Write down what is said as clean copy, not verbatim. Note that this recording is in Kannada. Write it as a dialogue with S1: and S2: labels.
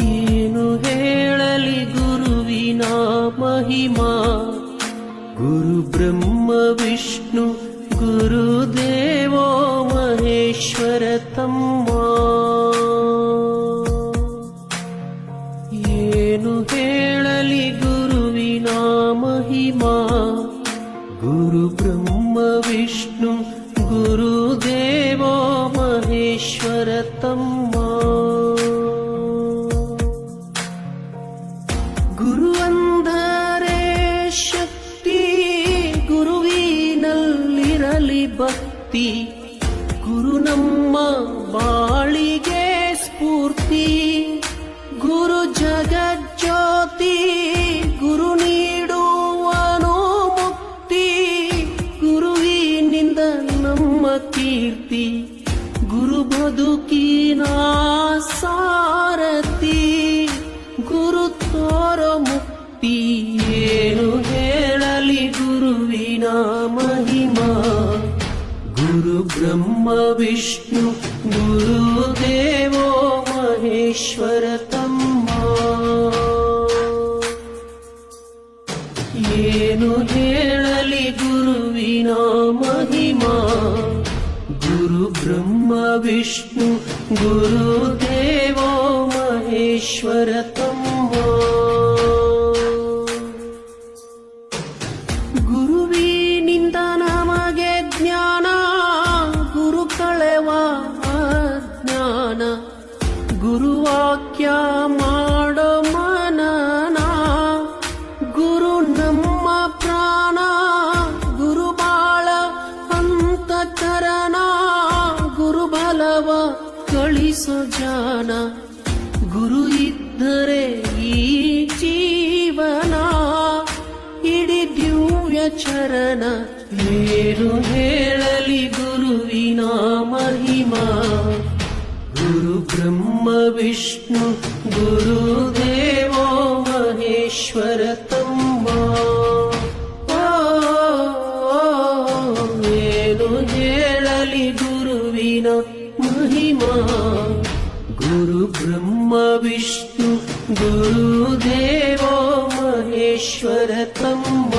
S1: ಏನು ಹೇಳಲಿ ಗುರುವಿನ ಮಹಿಮಾ, ಗುರು ಬ್ರಹ್ಮ ವಿಷ್ಣು ಗುರುದೇವೋ ಮಹೇಶ್ವರ ತಮ್ಮ. ಏನು ಹೇಳಲಿ ಗುರುವಿನ ಮಹಿಮಾ, ಗುರು ಬ್ರಹ್ಮ ವಿಷ್ಣು ಗುರುದೇವೋ ಮಹೇಶ್ವರ ತಮ್ಮ. ಗುರು ಅಂದರೆ ಶಕ್ತಿ, ಗುರುವಿನಲ್ಲಿರಲಿ ಭಕ್ತಿ, ಗುರು ನಮ್ಮ ಬಾಳಿಗೆ ಸ್ಫೂರ್ತಿ, ಗುರು ಜಗಜ್ಯೋತಿ, ಗುರು ನೀಡುವನು ಮುಕ್ತಿ, ಗುರುವಿನಿಂದ ನಮ್ಮ ಕೀರ್ತಿ, ಗುರು ಬದುಕಿನ ಸಾರಥಿ, ಗುರು ತೋರೋ ಮುಕ್ತಿ. ಏನು ಹೇಳಲಿ ಗುರುವಿನ ಮಹಿಮಾ, ಗುರು ಬ್ರಹ್ಮ ವಿಷ್ಣು ಗುರುದೇವೋ ಮಹೇಶ್ವರ ತಮ್ಮ. ಏನು ಹೇಳಲಿ ಗುರುವಿನ ಮಹಿಮಾ, ಗುರು ಬ್ರಹ್ಮ ವಿಷ್ಣು ಗುರುದೇವೋ ಮಹೇಶ್ವರ ತಮ್ಮ. ಗುರುವಿನಿಂದ ನಮಗೆ ಜ್ಞಾನ, ಗುರು ಕಳೆವ ಅಜ್ಞಾನ, ಗುರುವಾಕ್ಯ ಮಾಡೋ ಮನನ, ಗುರು ನಮ್ಮ ಪ್ರಾಣ, ಗುರು ಬಾಳ ಅಂತಃಕರಣ, ಗುರು ಬಲವ ಗಳಿಸೋ ಜಾನ, ಗುರು ಇದ್ದರೆ ಈ ಜೀವನ, ಇಡೀ ದಿವ್ಯ ಚರಣ. ಏನು ಹೇಳಲಿ ಗುರುವಿನ ಮಹಿಮಾ, ಗುರು ಬ್ರಹ್ಮ ವಿಷ್ಣು ಗುರುದೇವೋ ಮಹೇಶ್ವರ ತಮ್ಮ. ಏನು ಹೇಳಲಿ ಗುರುವಿನ ಮಹಿಮಾ, ಗುರು ಬ್ರಹ್ಮ ವಿಷ್ಣು ಗುರುದೇವೋ ಮಹೇಶ್ವರ ತಮ್ಮ.